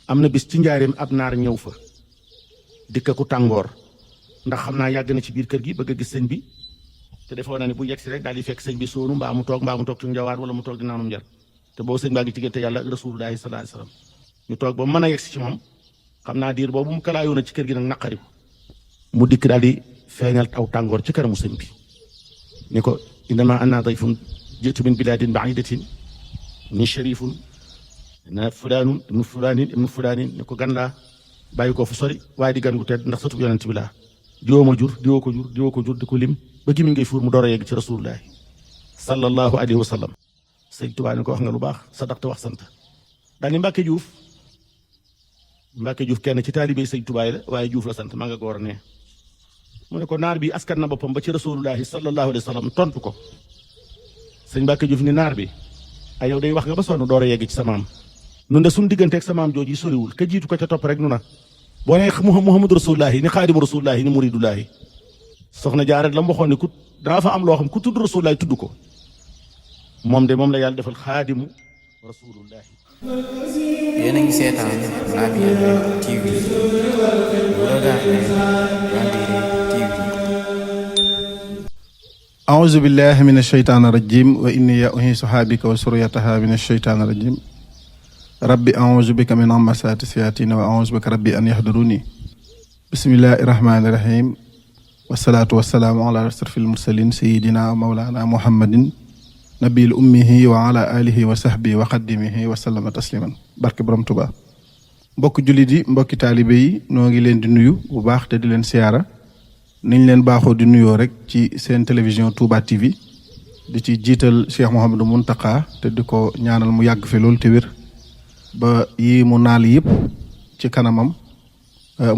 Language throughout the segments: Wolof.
am na bis ci njaareem ab naar ñëw fa dikk ku tàngoor ndax xam naa yàgg na ci biir kër gi bëgg a gis sëñ bi te defoo na ne bu yegg si rek daal di fekk sëñ bi soonu mbaa mu toog ci njawaat wala mu toog di naanum njar te boobu sëñ baa ngi diggante yàlla ak rasulullahi sallallahu alayhi wasallam ñu toog ba mu mën a yegg si ci moom xam naa diir boobu mu kalaayoo na ci kër gi nag naqari ko mu dikk daal di feeñal aw tàngoor ci kanamu sëñ bi ni ko innama ana dayfun jitu min biladin baidatin ni sharifun na fulaanun ibnu fulaanin ni ko gan laa bàyyi ko fu sori waaye di gan gu tedd ndax sëtu yonent bi laa diwoo ma jur diwoo ko jur di ko lim ba gi mi ngay fuur mu door a yegg ci rasulullahi sallallahu alayhi wa sallam sëñ Tuubaa ni ko wax nga lu baax sadaqta wax sant daal ni Mbàkke Juuf kenn ci taalibe sëñ Tuubaa la waaye Juuf la sant maa nga goor ne mu ne ko naar bi askan na boppam ba ci rasulullahi sallallahu alayhi wa sallam tontu ko sëñ Mbàkke Juuf ni naar bi ay yow day wax nga ba sonn door a yegg ci sa maam nun de suñu digganteeg sa maam jooju soriwul ka jiitu ko ca topp rek nu na boo nee Muhammadu rasulullahi ni xaadimu rasulullahi ni muridullahi soxna Jaara la mu waxoon ne ku daa fa am loo xam ku tudd rasulullahi tudd ko moom la yàlla defal xaadimu rasulullahi. yéen a ngi seetaan Labyada TV bu regardez Labyada TV. a'uuzu billahi min ash-shaytaani rajim wa inni u'iizuhaa bika wa surriyatahaa min ash-shaytaani rajim rabbi a'uuzu bika min hamazaati shayaatiin wa a'uuzu bika rabbi an yahduruuni bismillahi rahmaani rahim wasalaatu wasalaamu ala ashrafil mursaliin sayyidina wa mawlaana muhammadin nabil ummihi wa ala alihi wa sahbihi wa xaddimihi wa sallama tasliman barke borom Tuubaa. mbokki jullit yi mbokki taalibe yi noo ngi leen di nuyu bu baax te di leen siyaara niñ leen baaxoo di nuyoo rek ci seen télévision Touba TV di ci jiital Cheikh Mouhamadou Mountakha te di ko ñaanal mu yàgg fi loolu te wér ba yi mu naal yëpp ci kanamam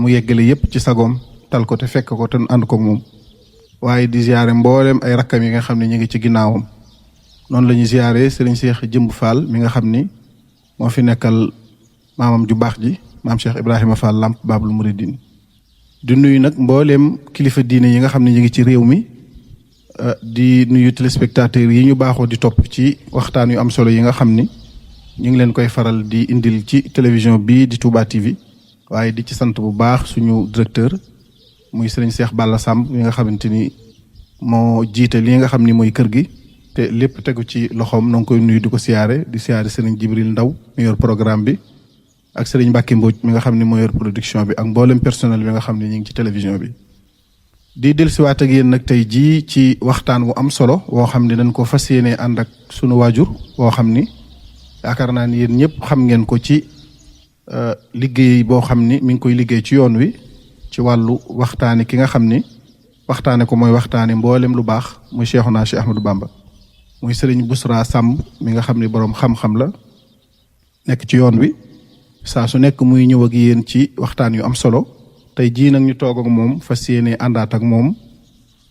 mu yeggale yëpp ci sagoom tal ko te fekk ko te ànd ko moom waaye di ziare mboolem ay rakkam yi nga xam ne ñu ngi ci ginnaawam noonu la ñuy ziare Serigne Cheikh Jëmb Fall mi nga xam ni moo fi nekkal maamam ju baax ji maam Cheikh Ibrahima Fall Lamp Babul Mouridine di nuyu nag mbooleem kilifa diine yi nga xam ne ñu ngi ci réew mi di nuyu téléspectateurs yi ñu baaxoo di topp ci waxtaan yu am solo yi nga xam ni ñu ngi leen koy faral di indil ci télévision bii di Touba TV waaye di ci sant bu baax suñu directeur muy Serigne Cheikh Balla Samb mi nga xamante ni moo jiite li nga xam ni mooy kër gi te lépp tegu ci loxoom noo ngi koy nuyu di ko siyaare di siyaare Serigne Jibril Ndaw mi yor programme bi ak Serigne Mbacke Mbodj mi nga xam ne moo yor production bi ak mboolem personnel bi nga xam ne ñu ngi ci télévision bi. di dellusiwaat ak yéen nag tey jii ci waxtaan wu am solo woo xam ne dañ ko fas yéenee ànd ak sunu waajur woo xam ni yaakaar naa ni yéen ñëpp xam ngeen ko ci liggéey boo xam ni mi ngi koy liggéey ci yoon wi ci wàllu waxtaane ki nga xam ni waxtaane ko mooy waxtaane mboolem lu baax muy Cheikhuna Cheikh Ahmadou Bamba muy Serigne Bousra Samb mi nga xam ni boroom xam-xam la nekk ci yoon wi. saa su nekk muy ñëw ak yéen ci waxtaan yu am solo tey jii nag ñu toog ak moom fas yéene àndaat ak moom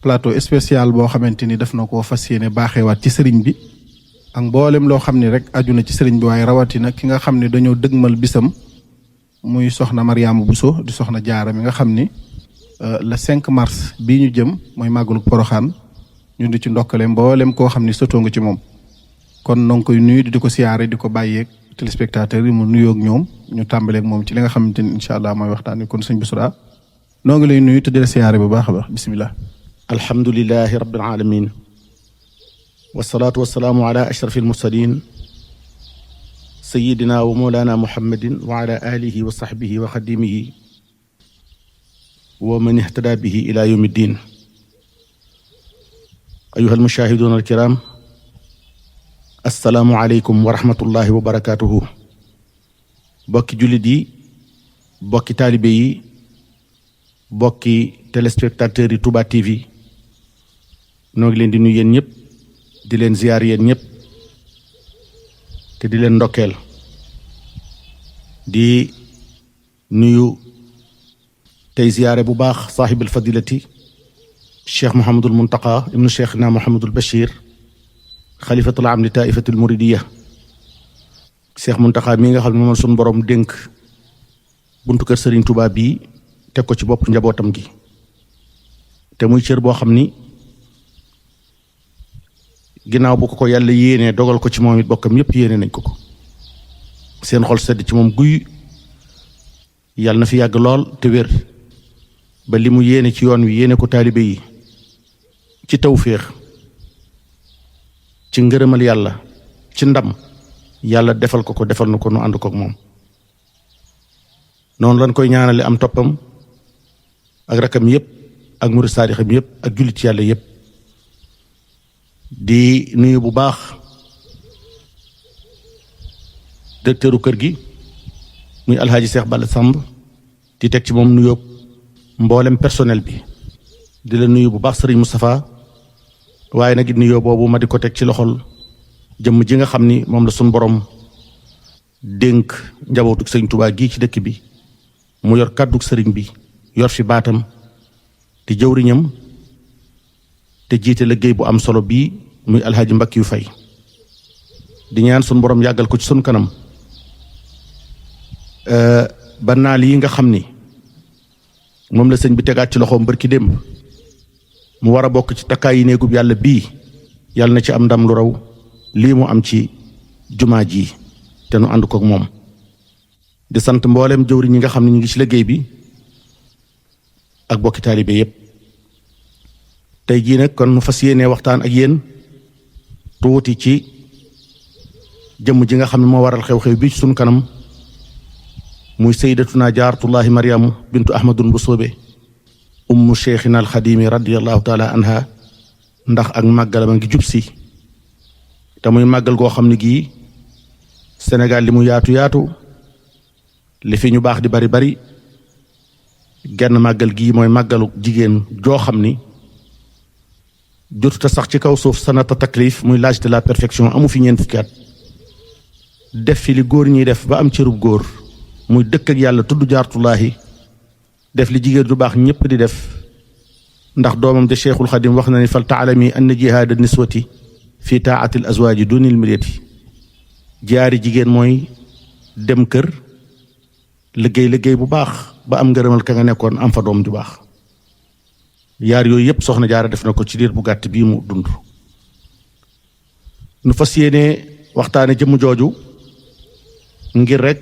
plateau spécial boo xamante ni daf na koo fas yéene baaxeewaat ci sëriñ bi ak mboolem loo xam ni rek aju na ci sëriñ bi waaye rawatina ki nga xam ne dañoo dëgmal bisam muy soxna Mariama Bousso di soxna Jaara mi nga xam ni le 5 mars bii ñu jëm mooy màggalu Poroxaan ñu di ci ndokkale mboolem koo xam ni sëtoo nga ci moom kon noo ngi koy nuyu di ko siyaare di ko bàyyeeg téléspectateurs yi mu nuyoo ak ñoom ñu tàmbaleeg moom ci li nga xamante ni incha allah mooy waxtaan wi kon sëñ Bousra noo ngi lay nuyu te di la siyaare bu baax a baax bisimilah. alhamdulilahi rabbil alamin wasalaatu wasalaamu ala ashrafil mursalin sayidina wa mawlana muhammadin wa ala alihi wa sahbihi wa xadimihi wa man ihtada bihi ila yawmi ddin ayuha almushahiduna alkiram assalaamu aleykum wa rahmatullahi wa barakaatuhu bokki jullit yi bokki taalibe yi bokki téléspectateurs yi Touba TV noo ngi leen di nuyu yéen ñëpp di leen ziyaar yéen ñëpp te di leen ndokkeel di nuyu tey ziyaare bu baax saaxibul fadilati cheikh Mouhamadul Muntaqa ibnu cheikhna Mouhamadul Bachir xalifatul am li taifatul muridiya cheikh Muntaqa mi nga xam ne moom suñu borom dénk buntu kër Serigne Touba bii teg ko ci bopp njabootam gi te muy cër boo xam ni ginnaaw bu ko yàlla yéenee dogal ko ci moom it bokkam yépp yéene nañ ko seen xol sedd ci moom guy yàlla na fi yàgg lool te wér ba li mu yéene ci yoon wi yéene ko taalibe yi ci tawféex ci ngërëmal yàlla ci ndam yàlla defal ko defal na ko nu ànd ko ak moom noonu lañ koy ñaanale am toppam ak rakam yépp ak murid saadixam yépp ak jullit yàlla yépp di nuyu bu baax directeuru kër gi muy alxaaji Seex Balla Samb di teg ci moom nuyoo mboolem personnel bi di la nuyu bu baax sëriñ Moustapha waaye nag it nuyoo boobu ma di ko teg ci loxol jëmm ji nga xam ni moom la suñ borom dénk njabootuk sëriñ Tuubaa gii ci dëkk bi mu yor kàdduk sëriñ bi yor fi baatam di jëwriñam te jiite liggéey bu am solo bii muy alxaaji Mbakki yu fay di ñaan suñ borom yàggal ko ci sun kanam ba naal yi nga xam ni moom la sëñ bi tegaat ci loxoom barki démb mu war a bokk ci takkaay yi néegub yàlla bii yàlla na ci am ndam lu raw lii mu am ci jumaa ji te nu ànd kook moom di sant mboolem jëwriñ ñi nga xam ne ñu ngi ci liggéey bi ak bokki taalibe yépp tey jii nag kon nu fas yéenee waxtaan ak yéen tuuti ci jëmm ji nga xam ne moo waral xew-xew bi ci sunu kanam muy sayyidatuna jaaratullahi maryamu bintu ahmadun bu soobe ummu cheikhina alxadimi radiallahu taala anha ndax ak màggalama ngi jub si te muy màggal goo xam ne gii Sénégal li mu yaatu yaatu li fi ñu baax di bari bari genn màggal gii mooy màggalu jigéen joo xam ni jotuta sax ci kaw suuf sanata taklif muy l'âge de la perfection amu fi ñeent fukki at def fi li góor ñiy def ba am cërub góor muy dëkk ak yàlla tudd jaartullaahi def li jigéen du baax ñépp di def ndax doomam de cheikhul xadim wax na ni fal taalami anna jihaada niswati fi taati l azwaaji dunil miryati jaari jigéen mooy dem kër liggéey bu baax ba am ngërëmal ka nga nekkoon am fa doom ju baax yaar yooyu yépp soxna jaara def na ko ci diir bu gàtt bii mu dund nu fas yéene waxtaane jëmm jooju ngir rek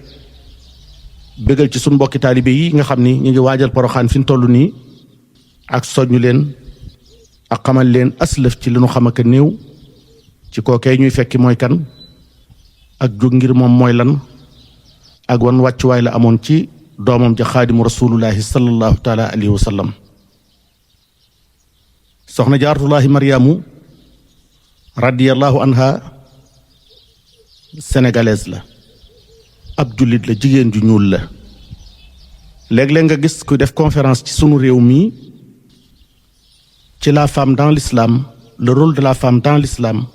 bégal ci suñ mbokki taalibe yi nga xam ni ñu ngi waajal poroxaan fi ñu toll nii ak soññu leen ak xamal leen aslëf ci li nu xam ak néew ci kookee ñuy fekki mooy kan ak jóg ngir moom mooy lan ak wan wàccuwaay la amoon ci doomam ja xaadimu rasulullahi sallallahu taala alayhi wa sallam soxna jaaratullahi maryamu radiyallahu anha sénégalaise la ab jullit la jigéen ju ñuul la léeg-léeg nga gis kuy def conférence ci sunu réew mi ci la femme dans l'islam le rôle de la femme dans l'islam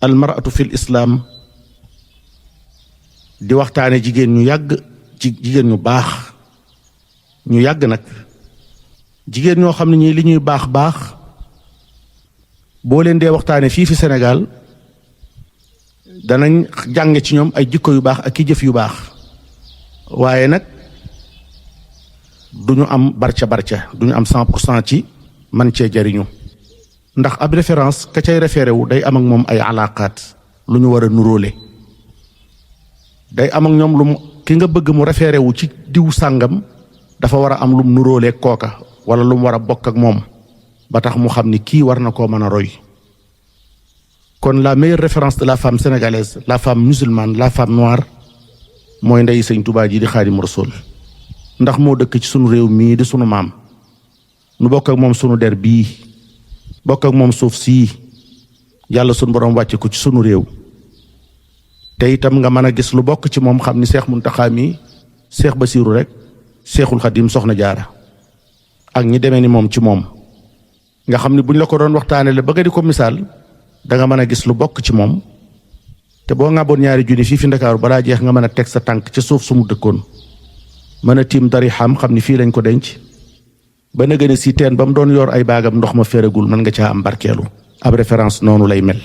al mar'atu fil islam di waxtaane jigéen ñu yàgg ci jigéen ñu baax ñu yàgg nag jigéen ñoo xam ne ñii li ñuy baax baax boo leen dee waxtaane fii fi Sénégal danañ jànge ci ñoom ay jikko yu baax ak i jëf yu baax waaye nag duñu am barca duñu am 100% ci man cee jariñu ndax ab référence ka cay référé wu day am ak moom ay alaqaat lu ñu war a nuróole day am ak ñoom lu mu ki nga bëgg mu référé wu ci diw sàngam dafa war a am lu mu nuróolee kooka wala lu mu war a bokk ak moom ba tax mu xam ni kii war na koo mën a roy kon la meilleure référence de la femme sénégalaise la femme musulmane la femme noire mooy ndey sëñ Tuubaa ji di Xaadimu Rasuul ndax moo dëkk ci sunu réew mii di sunu maam nu bokk ak moom sunu der bii bokk ak moom suuf sii yàlla sunu borom wàcce ko ci sunu réew te itam nga mën a gis lu bokk ci moom xam ni Seex Muntaxaa mi Seex Basiiru rek Seexul Xadim soxna jaara ak ñi demee ni moom ci moom nga xam ni buñ la ko doon waxtaane la bëgg di ko misaal da nga mën a gis lu bokk ci moom te boo ŋàbboon ñaari junni fii fi Ndakaaru balaa jeex nga mën a teg sa tànk ca suuf su mu dëkkoon mën a tiim dari xam ni fii lañ ko denc ba na gën a si teen ba mu doon yor ay baagam ndox ma feragul mën nga caa am barkeelu ab référence noonu lay mel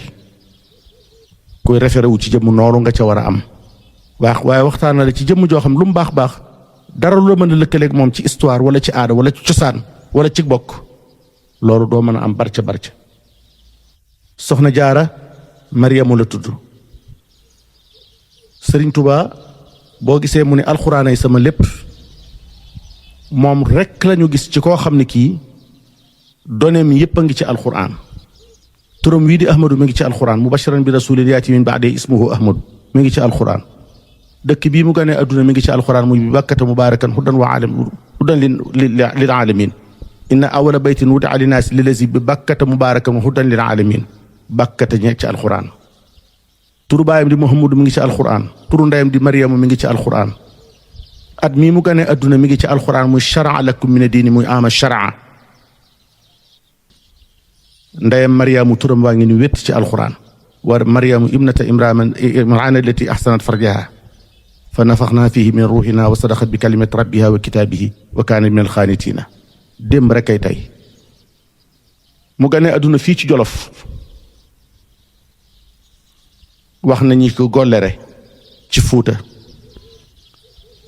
koy référé wu ci jëmm noonu nga ca war a am waaye waxtaana la ci jëmm joo xam lu mu baax baax dara lu la mën a lëkkaleeg moom ci histoire wala ci aada wala ci cosaan wala ci bokk loolu doo mën a am barca soxna jaara maryamu la tudd sëriñ Tuubaa boo gisee mu ne alxuraanay sama lépp moom rekk lañu gis ci koo xam ne kii doneem yépp a ngi ci alquran turam wii di ahmadu mi ngi ci alquran mubashiran bi rasulin yaati min ba'di ismuhu ahmadu mi ngi ci alquran dëkk bii mu gane adduna mi ngi ci alquran muy bi bakkata mubarakan hudan lil alamin inna awwala baytin wudi'a linnaasi lillazi bi bakkata mubarakan hudan lil alamin bakkata ñe ci alquran turu baayam di muhammadu mi ngi ci alquran turu ndeyam di mariama mi ngi ci alquran at mii mu gane adduna mi ngi ci alquran muy shara'a lakum min ad-diini muy ama shara'a ndeyam mariamu turam waa ngi ni wét ci alquran wa mariamu ibnata imrana allati ahsanat farjaha fa nafaxna fihi min ruuxina wa sadaqat bi kalimati rabbiha wa kitaabihi wa kaanat min alxaanitina démb rek ay tey mu gane adduna fii ci Jolof wax nañu ko gollere ci Fuuta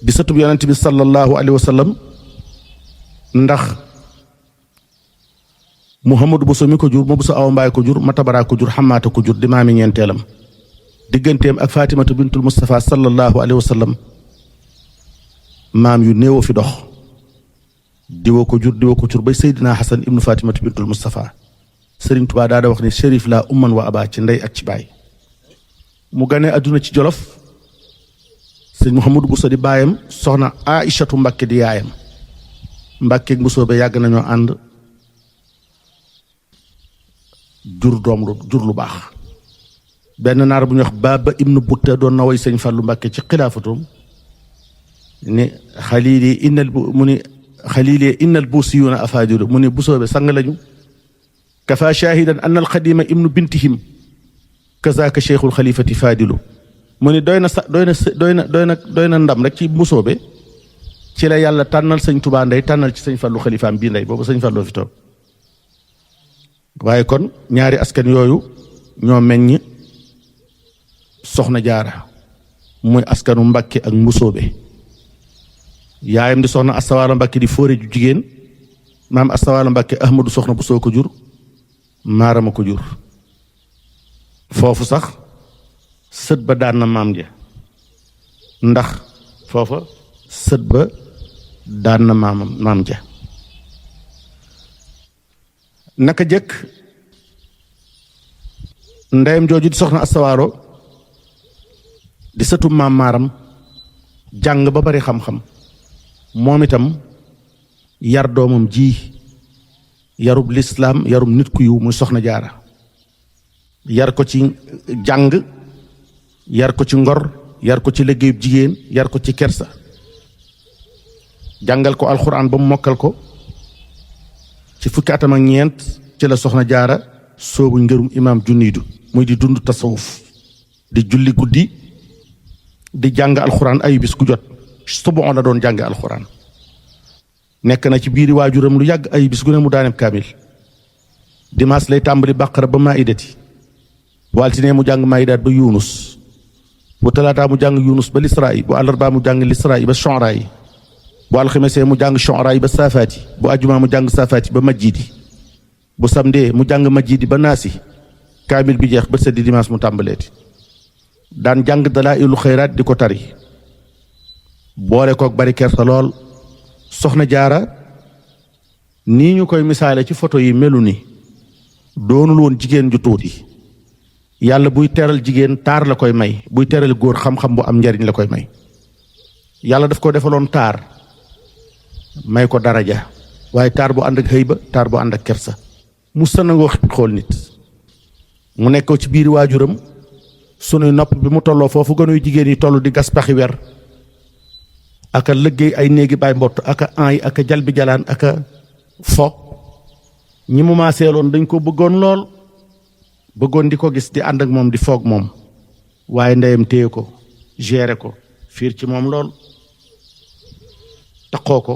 di sëtub yonent bi sallallahu alayhi wa sallam ndax Muhammadu Buso mi ko jur ma Buso Awa Mbaay ko jur ma Tabara ko jur Xamaata ko jur di maami ñeenteelam digganteem ak Fatimatu bintul Mustafa sallallahu alayhi wa sallam maam yu néew fi dox diwa ko jur bay Seydina Xasan ibnu Fatimatu bintul Mustafa Sëriñ Tuubaa daa wax ni shérif la umman wa aba ci ndey ak ci baay mu gane adduna ci Jolof sëñ Muhammadu Buso di baayam soxna Aïchatu Mbakke di yaayam Mbakke ak Buso ba yàgg nañoo ànd jur lu baax benn naar bu ñuy wax Baaba ibnu Butta doon na woy sëñ Fallu Mbakke ci xilaafatum ni xaliili innal buusiyuuna afaadilu mu ni Buso ba sang lañu kafa shahidan anna alxadima ibnu bintihim kazaaka cheikhul xalifati faadilu mu ni doy na ndam rek ci mbusoobe ci la yàlla tànnal sëñ Tubaa ndey tànnal ci sëñ Fallu xalifaam bii ndey boobu sëñ Falloo fi toog waaye kon ñaari askan yooyu ñoo meññ soxna jaara muy askanu Mbàkke ak mbusoobe yaayam di soxna astawaala Mbàkke di fóore ju jigéen maam astawaala Mbàkke ahmadu soxna Busoo ko jur maarama ko jur foofu sax sët ba daan na maam ja ndax foofa sët ba daan na maam ja naka jëkk ndeyam jooju di soxna astawaalo di sëtu maam maaram jàng ba bari xam-xam moom itam yar doomam ji yarub lislaam yarub nit ku yiw muy soxna jaara yar ko ci jàng yar ko ci ngor yar ko ci liggéeyub jigéen yar ko ci kersa jàngal ko alxuraan ba mu mokkal ko ci fukki atam ak ñeent ci la soxna jaara soobu ngërum imaam junniidu muy di dund tasawuf di julli guddi di jàng alxuraan ayu bis ku jot suba la doon jàng alxuraan nekk na ci biiri waajuram lu yàgg ayu bis gu ne mu daaneb kaamil dimanche lay tàmbali bàqara ba maidati bu altine mu jàng maidaat ba yunus bu talaataa mu jàng yunus ba lisraa bu àllarbaa mu jàng lisraa ba shu'ara bu alxemesee mu jàng shu'ara ba saafaati bu ajjumaa mu jàng saafaati ba majjidi bu samdee mu jàng majjidi ba naasi kaamil bi jeex ba seddi dimanche mu tàmbaleeti daan jàng dalaa'ilu xayraat di ko tari boole kook bari kersa lool soxna jaara nii ñu koy misaale ci photo yi melu ni doonul woon jigéen ju tuuti yàlla buy teral jigéen taar la koy may buy teral góor xam-xam bu am njariñ la koy may yàlla daf ko defaloon taar may ko daraja waaye taar bu ànd ak xëyba taar bu ànd ak kersa mu sanangoo xool nit mu nekkoo ci biir waajuram sunuy nopp bi mu tolloo foofu gënuy jigéen yi toll di gas paxi wer aka liggéey ay néegi baay mbott aka an yi aka jalbi jalaan aka foog ñi mu maaseeloon dañ ko bëggoon lool bëggoon di ko gis di ànd ak moom di foog moom waaye ndeyam téye ko gérer ko fiir ci moom lool taqoo ko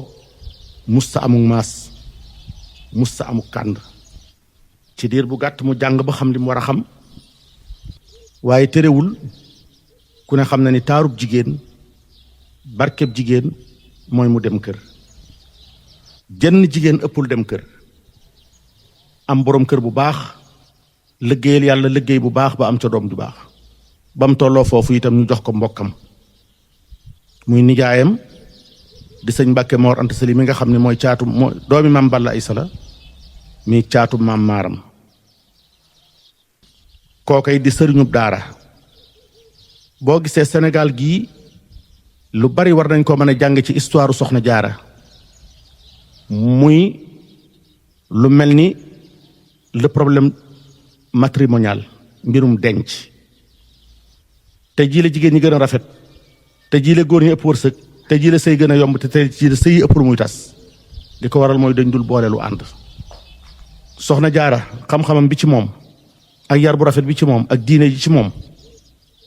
musta amuk maas musta amuk kànd ci diir bu gàtt mu jàng ba xam li mu war a xam waaye terewul ku ne xam na ni taarub jigéen barkeb jigéen mooy mu dem kër jenn jigéen ëppul dem kër am boroom kër bu baax liggéeyal yàlla liggéey bu baax ba am ca doom ju baax ba mu tolloo foofu itam ñu jox ko mbokkam muy nijaayam di sëñ Mbàkke Mor Anta Sali mi nga xam ne mooy caatu mooy doomi maam Balla Aysa la mi caatu maam maaram kookay di sëriñub daara boo gisee Sénégal gii lu bari war nañ ko mën a jàng ci histoire soxna jaara muy lu mel ni le problème matrimonial mbirum denc te jii la jigéen ñi gën a rafet te jii la góor ñi ëpp wërsëg te jii la sëy gën a yomb te jii la sëy ëpp lu muy tas li ko waral mooy dañ dul boole lu ànd soxna jaara xam-xamam bi ci moom ak yar bu rafet bi ci moom ak diine ji ci moom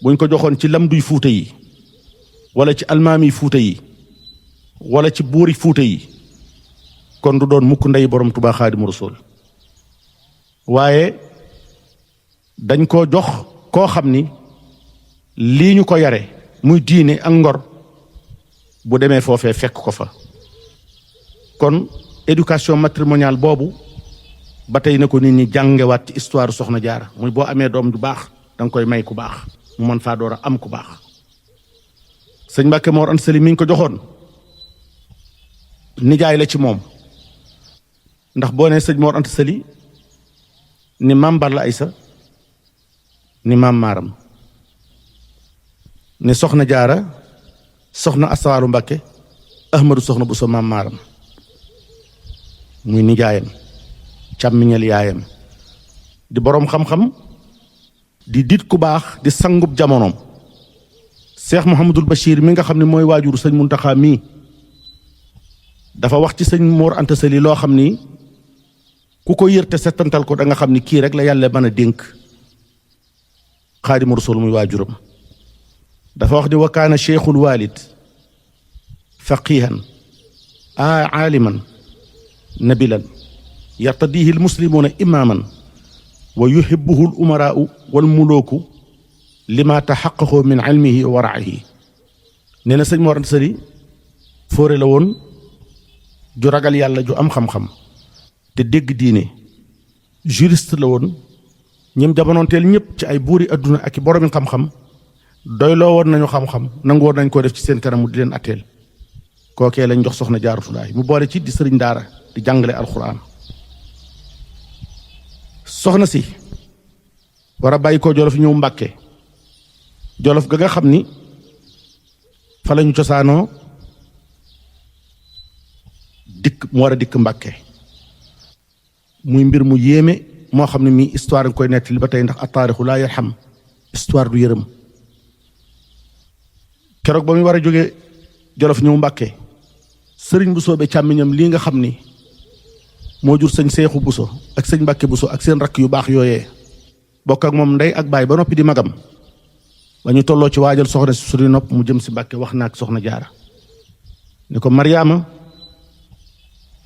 buñ ko joxoon ci lam duy fuuta yi wala ci almaami fuuta yi wala ci buuri fuuta yi kon du doon mukk ndey borom Tuubaa Xaadimu Rasuul waaye dañ koo jox koo xam ni lii ñu ko yare muy diine ak ngor bu demee foofee fekk ko fa kon éducation matrimoniale boobu ba tey na ko nit ñi jàngewaat ci histoire soxna jaara muy boo amee doom ju baax danga koy may ku baax mu mën faa door a am ku baax sëñ Mbàkke Mor Anta Sali mi ñu ko joxoon nijaay la ci moom ndax boo nee sëñ Mor Anta Sali ni maam Balla Aysa ni maam maaram ni soxna jaara soxna Asawaalu Mbàkke Ahmadu soxna bu so maam maaram muy nijaayam càmmiñal yaayam di boroom xam-xam di dit ku baax di sangub jamonoom Cheikh Mouhamadul Bachir mi nga xam ne mooy waajuru sëñ Muntaxa mii dafa wax ci sëñ Mor Anta Sali loo xam ni ku ko yër te settantal ko da nga xam ni kii rek la yàlla mën a dénk Xaadimu Rasuul muy waajuram dafa wax ni wa kaana cheikhul walid faqihan aaliman nabilan yartadihi almuslimuuna imaaman wa yuhibbuhu al umaraau wal mulooku lima taxaqaqoo min ilmihi wa waraihi nee na sëñ Mor Anta Sali fóore la woon ju ragal yàlla ju am xam-xam te dégg diine juriste la woon ñim jamonoonteel ñëpp ci ay buuri adduna ak i boroomi xam-xam doyloo woon nañu xam-xam nangu woon nañ koo def ci seen kanamu di leen atteel kookee lañ jox soxna Jaaratulaay mu boole ci di sëriñ daara di jàngale alxuraan soxna si war a bàyyi koo Jolof ñëw Mbàkke Jolof ga nga xam ni fa lañu cosaanoo dikk mu war a dikk Mbàkke muy mbir mu yéeme moo xam ne mii histoire nga koy nettali ba tey ndax at-taarixu laa yarham histoire du yërëm keroog ba muy war a jóge Jolof ñëw Mbàkke sëriñ bu soobee càmmiñam lii nga xam ni moo jur sëñ Seexu Buso ak sëñ Mbàkke Buso ak seen rakk yu baax yooyee bokk ak moom ndey ak baay ba noppi di magam ba ñu tolloo ci waajal soxna si suri nopp mu jëm si Mbàkke wax na ak soxna jaara ni ko Mariama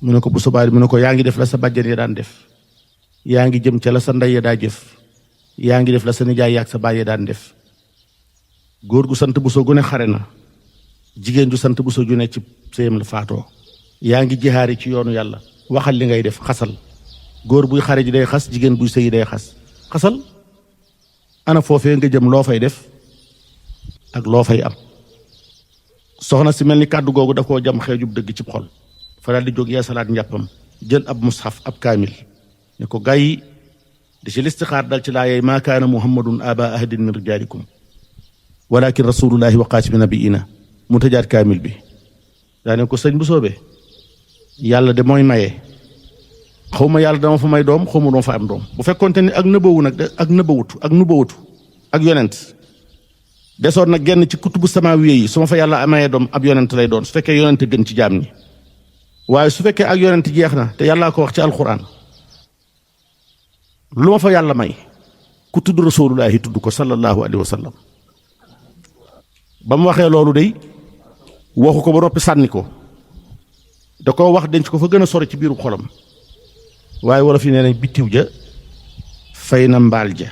mu ne ko Buso baay mu ne ko yaa ngi def la sa bàjjen ya daan def yaa ngi jëm ca la sa ndey ya daa jëf yaa ngi def la sa nijaay yaak sa baay ya daan def góor gu sant Buso gu ne xare na jigéen ju sant Buso ju ne ci séyam la faatoo yaa ngi jihaari ci yoonu yàlla waxal li ngay def xasal góor buy xare ji day xas jigéen buy sëyi day xasal ana foofee nga jëm loo fay def ak loo fay am soxna si mel ni kàddu googu da koo jam xeejub dëgg ci xol fa daal di jóg yeesalaat njàppam jël ab mushaf ab kaamil ne ko gàyyi di ci listixaar dal ci laayey maa kaana muhammadun aba ahadin min rijaalikum walakin rasulullahi wa xaatimi nabiina mu tëjaat kaamil bi daa ne ko sëñ bu soobee yàlla de mooy maye xaw ma yàlla dama fa may doom xaw ma dama fa am doom bu fekkoonte ni ak nëbbawu nag ak nëbbawutu ak yonent desoon nag genn ci kutubu samaawiye yi su ma fa yàlla amayee doom ab yonent lay doon su fekkee yonent gën ci jaam ñi waaye su fekkee ak yonent jeex na te yàllaa ko wax ci alxuraan lu ma fa yàlla may ku tudd rasulullahi tudd ko sallallahu alayhi wa sallam ba mu waxee loolu day waxu ko ba noppi sànni ko da koo wax denc ko fa gën a sori ci biiru xolam waaye wala fi nee nañ bitiw ja fay na mbaal ja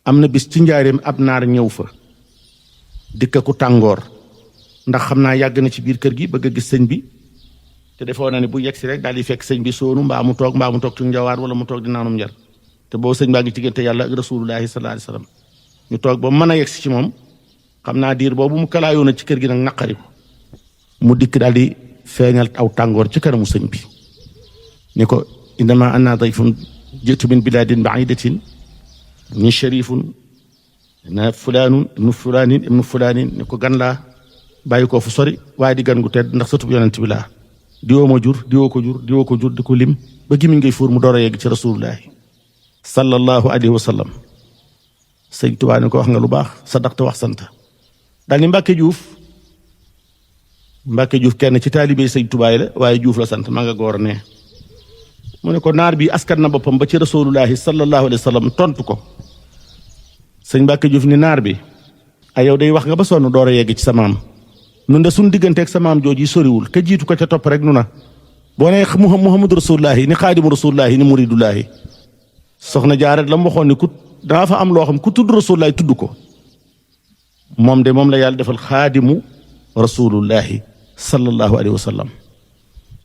am na bis ci njaareem ab naar ñëw fa dikka ku tàngoor ndax xam naa yàgg na ci biir kër gi bëgg a gis sëñ bi te defoo na ne bu yegsi rek daal di fekk sëñ bi soonu mbaa mu toog ci njawaar wala mu toog di naanum njar te boo sëñ baa ngi diggante yàlla ak rasulullahi sallallahu alayhi wasallam ñu toog ba mën a yegsi ci moom xam naa diir boobu mu kalaayoo na ci kër gi nag naqari ko mu dikk daal di feeñal aw tàngoor ci kanamu sëñ bi ni ko innama anna dayfun jitu min biladin baidatin ni sharifun na fulaanun ibnu fulaanin ibnu fulaanin ni ko gan laa bàyyi ko fu sori waaye di gan gu tedd ndax sëtub yonent bi laa diwoo ma jur diwoo ko jur diwoo ko jur di ko lim ba gimi ngay fuur mu door a yegg ci rasulullahi sallallahu alayhi wa sallam. sëñ Tuubaa ni ko wax nga lu baax sadaqta wax sant daal ni Mbàkke Juuf kenn ci taalibe sëñ Tuubaa yi la waaye Juuf la sant ma nga goor ne mu ne ko naar bi askan na boppam ba ci rasulullahi sallallahu alayhi wa sallam tontu ko. sëñ Mbàkke Juuf ni naar bi ay yow day wax nga ba sonn door a yegg ci sa maam nun de suñ digganteeg sa maam jooji soriwul ka jiitu ko ca topp rek nu na boo nee Muhammadu rasulullahi ni xaadimu rasulullahi ni muridullahi soxna Jaara la mu waxoon ni ku daa fa am loo xam ku tudd rasulullahi tudd ko moom de moom la yàlla defal xaadimu rasulullahi sallallahu alayhi wa sallam.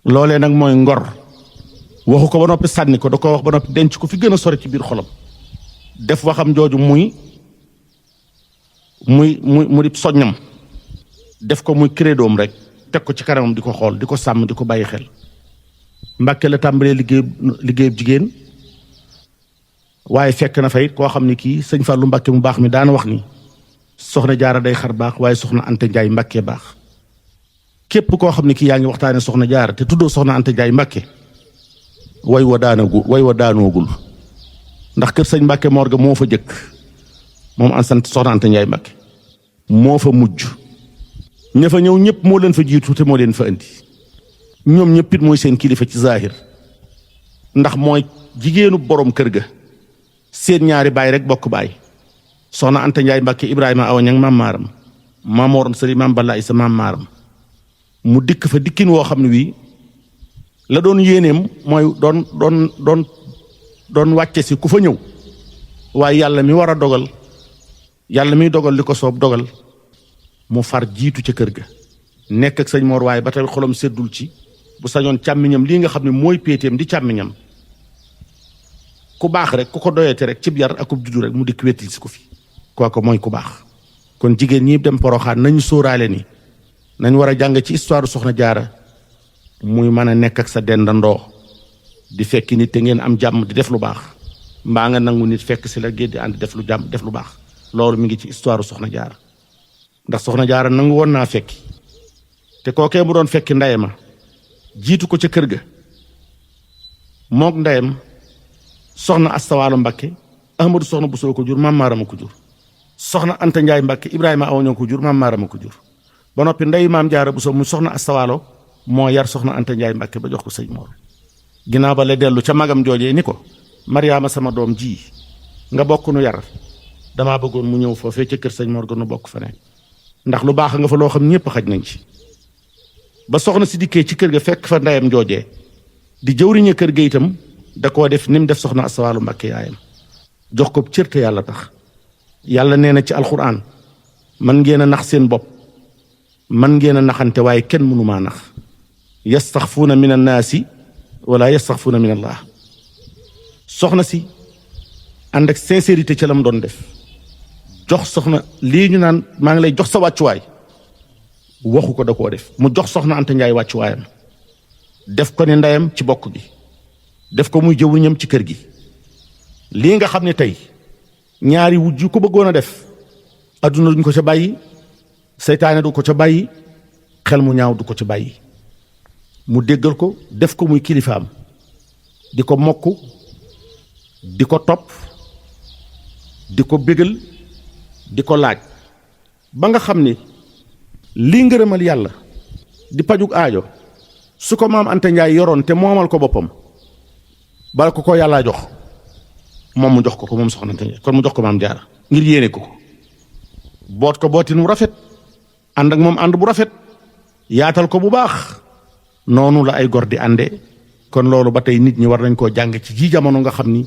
loolee nag mooy ngor waxu ko ba noppi sànni ko da ko wax ba noppi denc ko fi gën a sori ci biir xolam def waxam jooju mu di soññam def ko muy crédoom rek teg ko ci kanamam di ko xool di ko sàmm di ko bàyyi xel. Mbàkke la tàmbalee liggéeyub jigéen waaye fekk na fay koo xam ne kii sëñ Fàllu Mbàkke mu baax mi daana wax ni soxna Jaara day xar baax waaye soxna Anta Njaay Mbàkke baax. képp koo xam ne kii yaa ngi waxtaane soxna Jaara te tuddoo soxna Anta Njaay Mbàkke way wa daanoogul ndax kër sëñ Mbàkke Mor ga moo fa jëkk moom an sant soxna Anta Njaay Mbàkke moo fa mujj ña fa ñëw ñëpp moo leen fa jiitu te moo leen fa indi ñoom ñëpp it mooy seen kilifa ci zahir ndax mooy jigéenu borom kër ga seen ñaari baay rek bokk baay soxna Anta Njaay Mbàkke Ibrahima Awa Ñang maam maaram maamooroon sëriñ maam Balla Isa maam maaram mu dikk fa dikkin woo xam ne wii la doon yéeneem mooy doon wàcce si ku fa ñëw waaye yàlla mi war a dogal yàlla miy dogal li ko soob dogal mu far jiitu ca kër ga nekk ak sëñ Mor waaye ba tey xolam seddul ci bu sañoon càmmiñam lii nga xam ne mooy péeteem di càmmiñam ku baax rek ku ko doyete rek cib yar ak ku juddu rek mu dikk wettil si ko fi kooku mooy ku baax. kon jigéen ñi dem Poroxaan nañu sóoraale ni nañ war a jàng ci histoire soxna Jaara muy mën a nekk ak sa dendandoo di fekk nit te ngeen am jàmm di def lu baax mbaa nga nangu nit fekk si la génn di ànd def lu jàmm def lu baax loolu mi ngi ci histoire soxna Jaara ndax soxna Jaara nangu woon naa fekki te kookee mu doon fekki ndeyama jiitu ko ca kër ga mook ndeyam soxna Asta Waalo Mbàkke Ahmadu soxna Bousso ko jur maam Maarama ko jur soxna Anta Njaay Mbàkke Ibrahima Awa Ñang ko jur maam Maarama ko jur ba noppi ndey maam Jaara Bousso mu soxna Asta Waalo moo yar soxna Anta Njaay Mbàkke ba jox ko sëñ Mor ginnaaw ba la dellu ca magam joojee ni ko Mariama sama doom ji nga bokk nu yar damaa bëggoon mu ñëw foofee ca kër sëñ Mor ga nu bokk fa ne ndax lu baax nga fa loo xam ñëpp xaj nañ ci ba soxna si dikkee ci kër ga fekk fa ndeyam joojee di jëwriñe kër ga itam da koo def ni mu def soxna Asta Waalo Mbàkke yaayam jox ko cër te yàlla tax yàlla nee na ci alxuraan man ngeen a nax seen bopp man ngeen a naxante waaye kenn mënu maa nax yastaxfuuna min annaasi wala yastaxfuuna min allah soxna si ànd ak sincérité ca la mu doon def jox soxna lii ñu naan maa ngi lay jox sa wàccuwaay waxu ko da koo def mu jox soxna Anta Njaay wàccuwaayam def ko ne ndeyam ci bokk gi def ko muy jëwriñam ci kër gi lii nga xam ne tey ñaari wujj yu ko bëggoon a def adduna duñ ko ca bàyyi seytaane du ko ca bàyyi xel mu ñaaw du ko ca bàyyi mu déggal ko def ko muy kilifaam di ko mokk di ko topp di ko bégal di ko laaj ba nga xam ni lii ngërëmal yàlla di pajug aajo su ko maam Anta Njaay yoroon te moomal ko boppam bala ko yàllaa jox moom mu jox ko moom soxna Anta Njaay kon mu jox ko maam Jaara ngir yéene ko boot ko bootin wu rafet ànd ak moom ànd bu rafet yaatal ko bu baax noonu la ay gor di ànde kon loolu ba tey nit ñi war nañ koo jàng ci ji jamono nga xam ni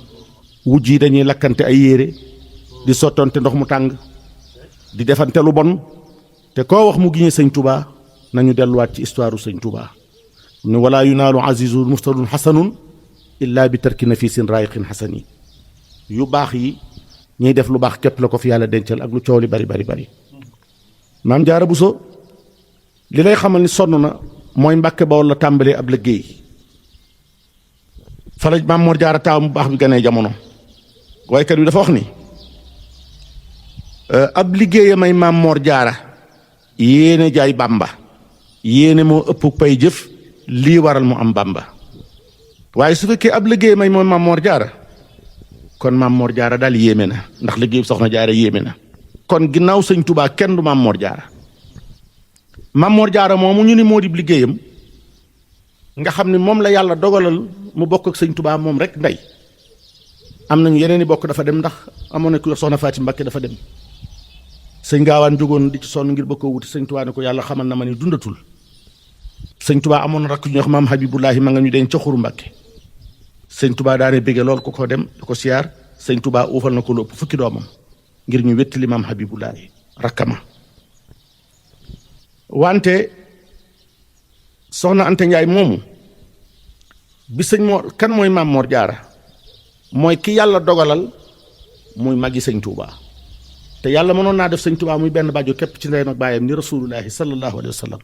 wujj yi dañuy lakkante ay yére di sottonte ndox mu tàng di defante lu bon te koo wax mu giñe sëñ Touba nañu delluwaat ci histoire sëñ Touba ne wala yunaalu azizun muftadun xasanun illa bi tarki nafisin raayiqin xasani yu baax yi ñuy def lu baax képp la ko fi yàlla dencal ak lu coow li bari bari bari maam Jaara Buso li lay xamal ni sonn na mooy Mbàkke Bawol la tàmbalee ab liggéey fa la Maam Mor Jaara taaw mu baax bi ganee jamono waykat bi dafa wax ni ab liggéeya may Maam Mor Jaara yéene jaay Bàmba yéene moo ëpp pay jëf lii waral mu am Bàmba waaye su fekkee ab liggéeya may mooy Maam Mor Jaara kon Maam Mor Jaara daal yéeme na ndax liggéey soxna Jaara yéeme na kon ginnaaw sëñ Tuubaa kenn du Maam Mor Jaara Maam Mor Jaara moomu ñu ni moo di liggéeyam nga xam ne moom la yàlla dogalal mu bokk ak sëñ Tuubaa moom rek ndey am nañu yeneen i bokk dafa dem ndax amoon na ku soxna Faati Mbakke dafa dem sëñ Gaawaan jógoon di ci sonn ngir bëgg koo wuti sëñ Tuubaa ne ko yàlla xamal na ma ni dundatul sëñ Tuubaa amoon na rakk ñu wax Maam Habibullahi ma nga ñu den ca Xuru Mbakke sëñ Tuubaa daane bége lool ku ko dem di ko siyaar sëñ Tuubaa uufal na ko lu ëpp fukki doomam ngir ñu wettali Maam Habibullahi rakkama wante soxna Anta Njaay moomu bi sëñ Mor kan mooy Maam Mor Jaara mooy ki yàlla dogalal muy magi sëñ Tuubaa te yàlla mënoon naa def sëñ Tuubaa muy benn bàjjo képp ci ndeyam ak baayam ni rasulullahi sallallahu alayhi wa sallam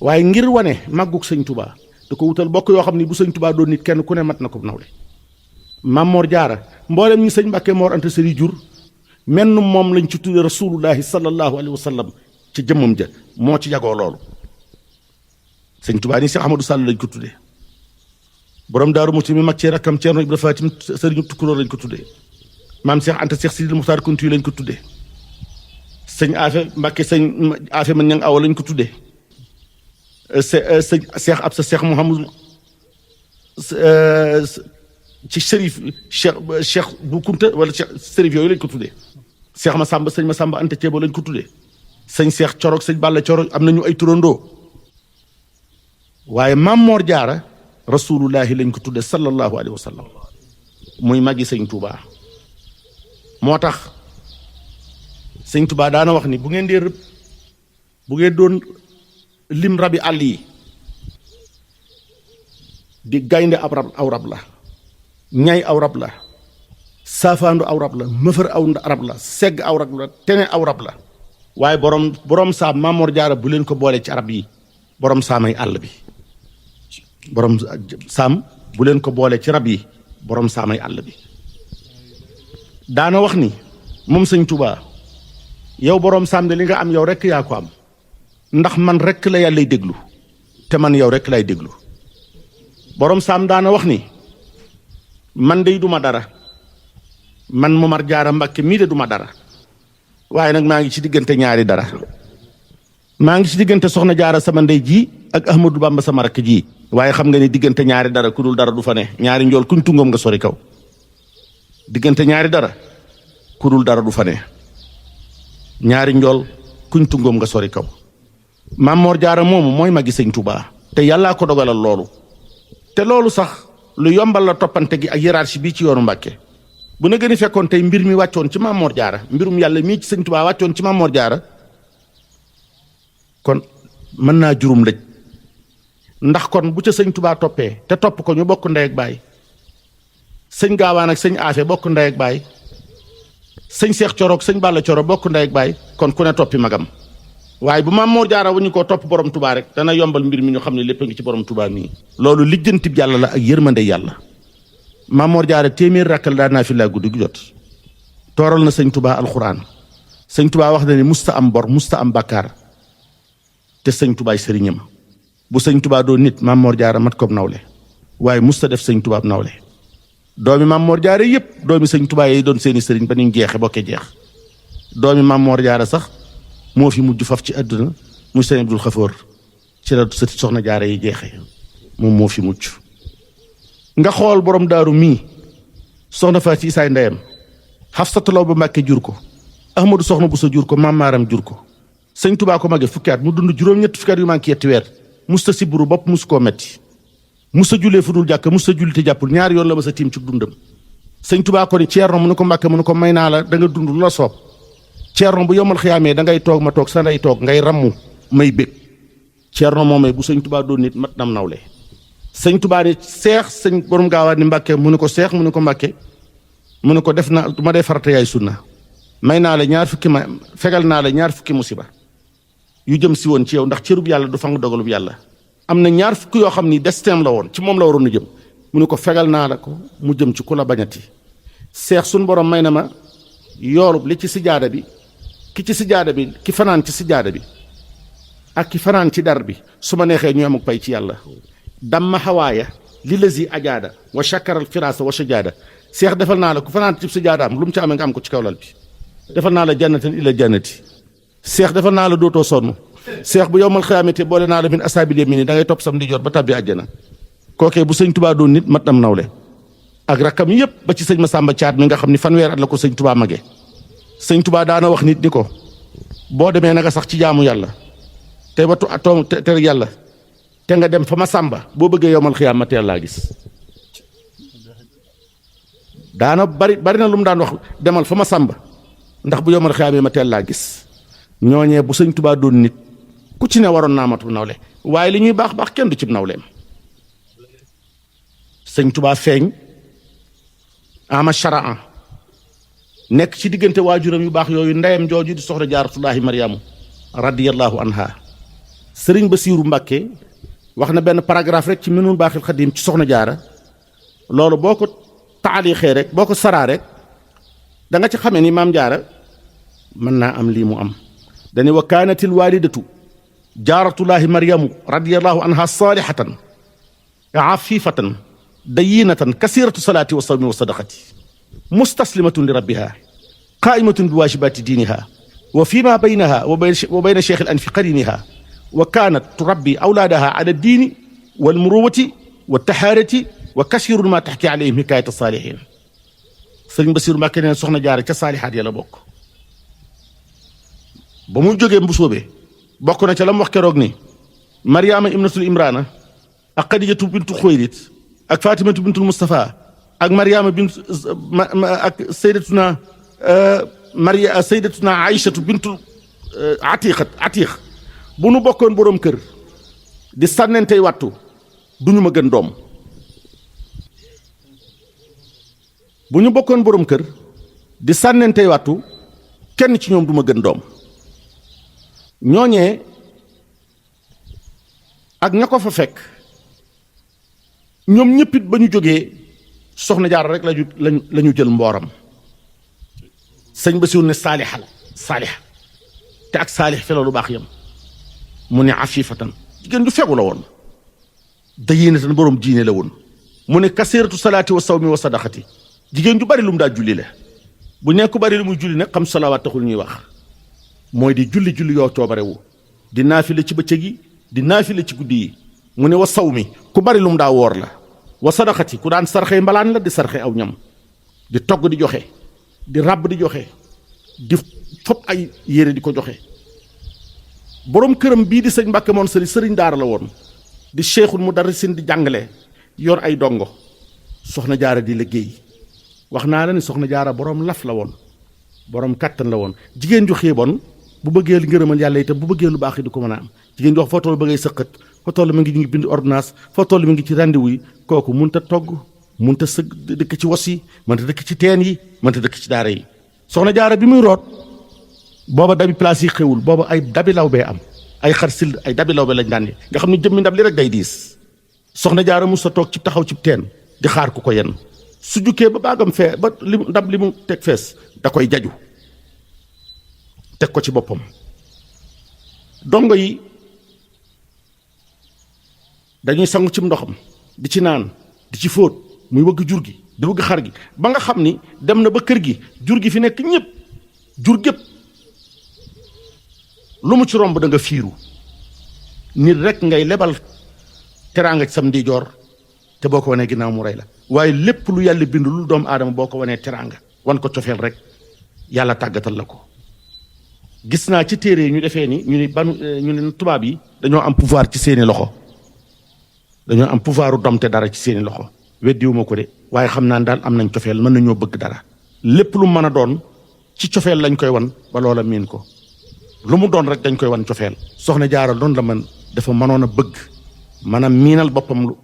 waaye ngir wane màggug sëñ Tuubaa da ko wutal bokk yoo xam ni bu sëñ Tuubaa doon nit kenn ku ne mat na ko nawle Maam Mor Jaara mboolem ñi sëñ Mbàkke Mor Anta Sali jur menn moom lañ ci tudde rasulullahi sallallahu alayhi wa sallam ci jëmmam ja moo ci jagoo loolu sëñ Tuubaa ni Cheikh Ahmadou Sall lañ ko tuddee borom Daaru Muxti mi mag ci rakkam Ceerno Ibra Fatim sëriñu Tukulóor lañ ko tuddee maam Cheikh Anta Cheikh Sidil Muxtaar Kunti lañ ko tuddee sëñ Afe Mbàkke sëñ Afe man ñang awa lañ ko tuddee sëñ Cheikh Absa Cheikh Mouhamadou ci Chérif Cheikh bu Kunta wala Cheikh Chérif yooyu lañ ko tuddee Cheikh Masamba sëñ Masamba Anta Ceebo lañ ko tuddee sëñ Cheikh Corog sëñ Balla Corog am nañu ay turandoo waaye Maam Mor Jaara rasulullahi lañ ko tudde sallallahu alayhi wa sallam muy magi sëñ Tuubaa moo tax sëñ Tuubaa daana wax ni bu ngeen dee rëbb bu ngeen doon lim rabi àll yi di gaynde aw rab la ñay aw rab la saafaandu aw rab la mëfër aw rab la segg aw rab la tene aw rab la waaye borom saam Maam Mor Jaara bu leen ko boole ci arab yi borom saamay àll bi borom saam bu leen ko boole ci rab yi borom saamay àll bi daana wax ni moom sëñ Tuubaa yow borom saam de li nga am yow rekk yaa ko am ndax man rekk la yàllay déglu te man yow rekk lay déglu borom saam daana wax ni man dey duma dara man Momar Jaara Mbàkke mii de duma dara waaye nag maa ngi ci diggante ñaari dara maa ngi ci diggante soxna Jaara sama ndey ji ak Ahmadou Bamba sama rakk ji waaye xam nga ni diggante ñaari dara ku dul dara du fa ne ñaari njool kuñ tungoom nga sori kaw diggante ñaari dara ku dul dara du fa ne ñaari njool kuñ tungoom nga sori kaw Maam Mor Jaara moomu mooy magi sëñ Tuubaa te yàllaa ko dogalal loolu te loolu sax lu yombal la toppante gi ak hiérarchie bii ci yoonu Mbàkke bu na gën a fekkoon tey mbir mi wàccoon ci Maam Mor Jaara mbirum yàlla mii ci sëñ Tuubaa wàccoon ci Maam Mor Jaara kon mën naa jurum lëj ndax kon bu ca sëñ Tuubaa toppee te topp ko ñu bokk ndey ak baay sëñ Gaawaan ak sëñ Afe bokk ndey ak baay sëñ Seex Coro ak sëñ Balla Coro bokk ndey ak baay kon ku ne toppi magam waaye bu Maam Mor Jaara wu ñu koo topp borom Tuubaa rek dana yombal mbir mi ñu xam ne lépp a ngi ci borom Tuubaa mii loolu lijjantib yàlla la ak yërmande yàlla Maam Mor Jaara téeméer rakkal daan naa fi laa guddi gu jot tooral na sëñ Tuubaa alxuraan sëñ Tuubaa wax na ne musta am bor musta am bàkkaar te sëñ Tuubaa sëriñam bu sëñ Tuubaa doon nit Maam Mor Jaara mat ko nawle waaye musta def sëñ Tuubaa nawle doomi Maam Mor Jaara yëpp doomi sëñ Tuubaa yi doon seeni sëriñ ba niñ jeexe bokkee jeex doomi Maam Mor Jaara sax moo fi mujj faf ci àdduna muy sëñ Abdul Xafoor ci la sëti soxna Jaara yi jeexe moom moo fi mujj nga xool borom daaru mii soxna Faati Isaay ndeyam Xafsatu Law ba Mbàkke jur ko Ahmadu soxna Buso jur ko Maam Maaram jur ko sëñ Tuubaa ko mage fukki at mu dund juróom-ñetti fukki at yu manqué yetti weer musta siburu bopp musu koo metti musta jullee fu dul jàkk musta julli te jàppul ñaari yoon la ma sa tiim ci dundam sëñ Tuubaa ko ni Ceerno mu ne ko Mbàkke mu ne ko may naa la da nga dund lu la soob Ceerno bu yomal xiyaamee da ngay toog ma toog sa nday toog ngay rammu may bég Ceerno moomee bu sëñ Tuubaa doon nit mat nam nawle sëñ Tuubaa ni seex sëñ borom Gaawaan ni Mbàkke mu ne ko seex mu ne ko Mbàkke mu ne ko def na ma dee farata yaay sunna may naa la ñaar fukki ma fegal naa la ñaar fukki musiba yu jëm si woon ci yow ndax cërub yàlla du fang dogalub yàlla. am na ñaar fukk yoo xam ni destin la woon ci moom la waroon a jëm mu ne ko fegal naa la ko mu jëm ci ku la bañati. seex suñ borom may na ma yoolub li ci sijaada bi ki fanaan ci sijaada bi ak ki fanaan ci dar bi su ma neexee ñu am ak pay ci yàlla. damma xawaaya li lazi ajaada wa shakaral firaasa wa shajaada seex defal naa la ku fanaan ci sijaadaam lu mu ci amee nga am ko ci kawlal bi. defal naa la jannatan ila jannati seex defal naa la dootoo sonn seex bu yowmal xiyaamate boole naa la min asaabil yamini da ngay topp sam ndijoor ba tàbbi àjjana. kookee bu sëñ Tubaa doon nit mat nam nawle ak rakkam yëpp ba ci sëñ Masamba Caat mi nga xam ni fanweer at la ko sëñ Tubaa mage. sëñ Tubaa daana wax nit ni ko boo demee na nga sax ci jaamu yàlla te ba te yàlla te nga dem fa Masamba boo bëggee yowmal xiyaam ma teel laa gis. daana bari na lu mu daan wax demal fa Masamba ndax bu yowmal xiyaamee ma teel laa gis. ñooñee bu sëñ Tubaa doon nit ku ci ne waroon naa matu nawle waaye li ñuy baax baax kenn du cib nawleem. sëñ Tubaa feeñ ama sharaa nekk ci diggante waajuram yu baax yooyu ndeyam jooju di soxna jaaratullaahi maryamu radiyallahu anha. sëriñ Basiiru Mbàkke wax na benn paragraphe rek ci Minanul Baaxil Xadiim ci soxna jaara loolu boo ko taalixee rek boo ko saraa rek da nga ci xamee ni maam jaara mën naa am lii mu am. dani wa kaanatil waalidatu jaaratullaahi maryamu radiyallahu anha saalihatan afifatan dayinatan kasiratu salaati wa sawmi wa sadaqati mustaslimatun li rabbiha qaimatun bi waajibaati diiniha wa fi ma baynaha wa bayna cheikh al anfi qariniha wa kaanat turabbi awlaadaha ala diini wal muruwati wa tahaarati wa kasirun ma taxki alayhim hikayat saalihin. sëriñ Basiru Mbàkke neen soxna jaara ca saalihaat ya la bokk. ba mu jógee mbusóobe bokk na ca la mu wax keroog ni Mariama ibnatul Imrana ak Xadijatu bintu Xuwaylid ak Fatimatu bintul Mustafa ak Mariama bint ak sayyidatuna Aïchatu bintu Atiq bu nu bokkoon boroom kër di sànnentey wattu du ñu ma gën doom. bu ñu bokkoon boroom kër di sànnentey wattu kenn ci ñoom du ma gën doom. ñooñee ak ña ko fa fekk ñoom ñëppit ba ñu jógee soxna Jaara rek lañu jël mbooram. sëñ Basiru ne saaliha te ak saalix fi la lu baax yam mu ne afifatan jigéen ju fegu la woon dayinatan boroom diine la woon mu ne kasiratu salaati wa sawmi wa sadaqati jigéen ju bari lu mu daa julli la. bu nekk bari lu muy julli nag xam salawaat taxul ñuy wax mooy di julli yoo coobarewu di naafile ci bëccëg yi di naafile ci guddi yi. mu ne wa saw mi ku bari lu mu daa woor la wa sadaqati ku daan sarxe mbalaan la di sarxe aw ñam di togg di joxe di ràbb di joxe di fopp ay yére di ko joxe. boroom këram bii di sëñ Mbàkke moon sëriñ daara la woon di cheikhul mudarrisin di jàngale yor ay dongo. soxna jaara di liggéey wax naa la ni soxna jaara boroom laf la woon boroom kàttan la woon jigéen ju xiiboon bu bëggee ngërëmal yàlla itam bu bëggee lu baax yi di ko mën a am. jigéen jox foo toll ba ngay sëqat foo toll mi ngi bind ordonnance foo toll mi ngi ci rendez-vous yi kooku munta togg munta sëgg dëkk ci wos yi mënta dëkk ci teen yi mënta dëkk ci daara yi. soxna jaara bi muy root booba dabi place yi xewul booba ay dabi law bee am ay xar sil ay dabi law be lañ daan nga xam ne jëmmi ndab li rek day diis. soxna jaara mu sa toog ci taxaw ci teen di xaar ku ko yenn su jukkee ba baagam fee ba li ndab li mu teg fees da koy jaju teg ko ci boppam. dongo yi dañuy sangu ci ndoxam di ci naan di ci fóot muy wëgg jur gi di wëgg xar gi ba nga xam ni dem na ba kër gi jur gi fi nekk ñëpp jur gépp lu mu ci romb da nga fiiru nit rek ngay lebal teraanga ci sam ndijoor te boo ko wanee ginnaaw mu rey la. waaye lépp lu yàlla bind lu doomu aadama boo ko wanee teraanga wan ko cofeel rek yàlla tàggatal la ko. gis naa ci téere yi ñu defee ni ñu ne tubaab yi dañoo am pouvoir ci seeni loxo dañoo am pouvoiru domte dara ci seeni loxo weddiwuma ko de waaye xam naa daal am nañ cofeel mën nañoo bëgg dara lépp lu mën a doon ci cofeel lañ koy wan ba loola miin ko lu mu doon rek dañ koy wan cofeel. soxna jaara doon la man dafa mënoon a bëgg mën a miinal boppam lu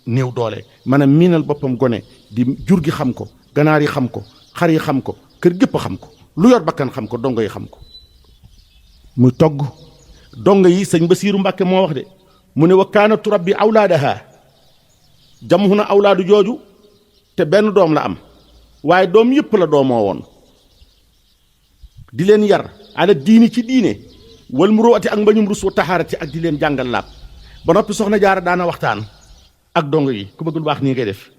néew doole mën a miinal boppam gone di jur gi xam ko ganaar yi xam ko xar yi xam ko kër gépp xam ko lu yor bakkan xam ko dongo yi xam ko. muy togg donga yi sëñ Basiiru Mbàkke moo wax de mu ne wa kaana turabbi awlaadaha jamu na awlaadu jooju te benn doom la am waaye doom yëpp la doomoo woon di leen yar ala diini ci diine wal muruwati ak mbañum rus wa taxaarati ak di leen jàngal laab ba noppi soxna jaara daana waxtaan ak dongo yi ku bëgg lu baax nii ngay def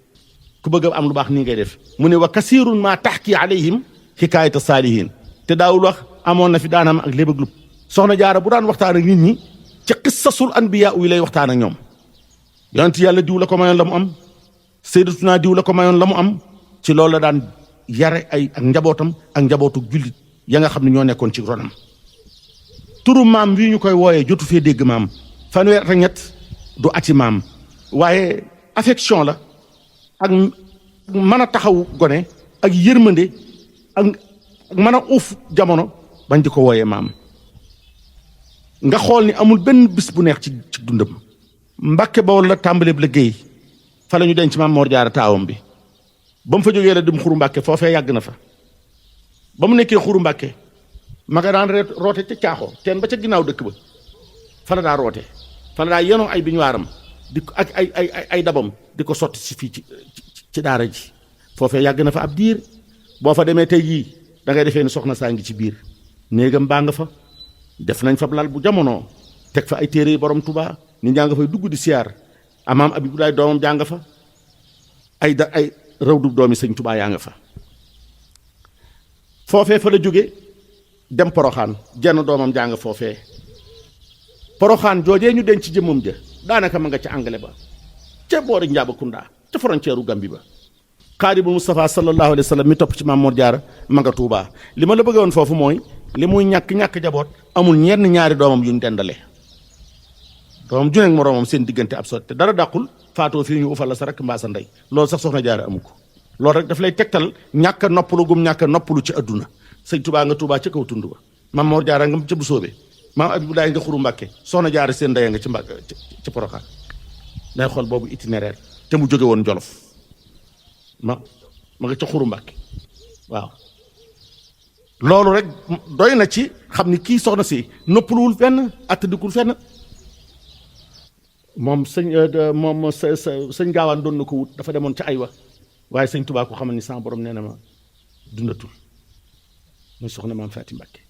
ku bëgg am lu baax nii ngay def mu ne wa kasirun ma taxki alayhim xikaayata saalihin te daawul wax amoon na fi daanam ak léeb ak lub soxna jaara bu daan waxtaan ak nit ñi ci qissasul anbiya yi lay waxtaan ak ñoom yonent yàlla diw la ko mayoon la mu am sayyidatuna diw la ko mayoon la mu am ci loolu la daan yare ay ak njabootam ak njabootu jullit ya nga xam ne ñoo nekkoon ci ronam turu maam bii ñu koy wooyee jotu fee dégg maam fanweer ak ñett du ati maam waaye affection la ak mën a taxaw gone ak yërmande ak mën a uuf jamono bañ di ko wooyee maam nga xool ni amul benn bis bu neex ci dundam Mbàkke Bawol la tàmbalee liggéey fa la ñu denc maam Mor Jaara taawam bi ba mu fa jógee la dem Xuru Mbàkke foofee yàgg na fa ba mu nekkee Xuru Mbàkke ma nga daan roote ca caaxoo teen ba ca ginnaaw dëkk ba fa la daa roote fa la daa yenoo ay biñuwaaram di ko ak ay dabam di ko sotti si fii ci daara ji foofee yàgg na fa ab diir boo fa demee tey jii da ngay defee ni soxna saa ngi ci biir néegam baa nga fa def nañ fa lal bu jamono teg fa ay téere yi borom Tuubaa nit ñaa nga fay dugg di siyaar amaam Abibulaay doomam jaa nga fa ay rawdu doomi sëñ Tuubaa yaa nga fa foofee fa la jóge dem Poroxaan jenn doomam jaa nga foofee Poroxaan joojee ñu denc ci jëmmam ja daanaka ma nga ca angale ba ca boori Njaabakunda ca frontière u Gambi ba Xaadimul Mustafaa sallallahu alayhi wa sallam mi topp ci Maam Mor Jaara ma nga Tuubaa li ma la bëgg woon foofu mooy li muy ñàkk jaboot amul ñenn ñaari doomam yuñ dendale doomam ju nekk moroomam seen diggante ab sotti te dara dàqul faatoo fii ñu ufal la sa rakk mbaa sa ndey loolu sax soxna Jaara amu ko loolu rek daf lay tegtal ñàkk a noppalu gum ñàkk a noppalu ci adduna sëñ Tuubaa nga Tuubaa ca kaw tund ba Maam Mor Jaara nga ca bu sóobee maam Abibulaay nga Xuru Mbàkke soxna Jaara seen ndey nga ci Mbàkke ci Poroxaan day xool boobu itinéraire te mu jóge woon Jolof ma nga ca Xuru Mbàkke waaw loolu rek doy na ci xam ni kii soxna si noppaluwul fenn attadikul fenn moom sëñ gaawaan doon na ko wut dafa demoon ca ay wa waaye sëñ Tuubaa ko xamal ni sama borom nee na ma dundatul muy soxna maam Faati Mbàkke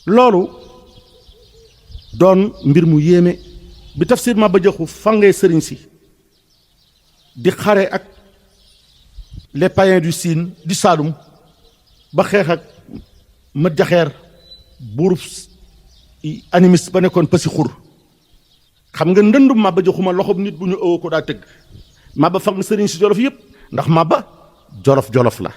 loolu doon mbir mu yéeme bi tafsir ma ba joxu fangee sëriñ si di xare ak les païens du Sine du Saloum ba xeex ak ma jaxeer buurub animiste ba nekkoon Pasi Xur xam nga ndëndum Maba Jaxuma loxob nit bu ñu ëwoo ko daa tëgg Maba fang sëriñ si jolof yëpp ndax Maba jolof la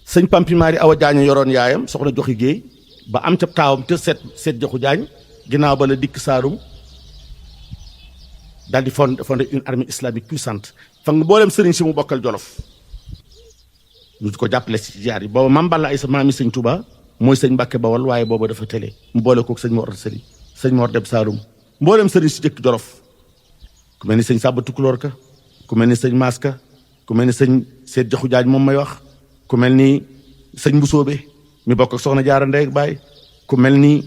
sëñ Pampimaari Awa Jaañ yoroon yaayam soxna Joxi Géey ba am ca taawam te seet Jaxu Jaañ ginnaaw ba la dikk Saalum daal di fondé une armée islamique puissante fang booleem sëriñ si mu bokkal jolof ñu ko jàppale si jaar yi booba Maam Balla Aysa maami sëñ Tuubaa mooy sëñ Mbàkke Bawol waaye booba dafa télé mu boole kook sëñ Mor Sëli sëñ Mor dem Saalum mbooleem sëriñ si jëkk jolof ku mel ni sëñ Sàmba Tukulóor ka ku mel ni sëñ Maas ka ku mel ni sëñ Seet Jaxu Jaañ moom may wax ku mel ni sëñ Mbusoobe mi bokk ak soxna Jaara ndey ak baay ku mel ni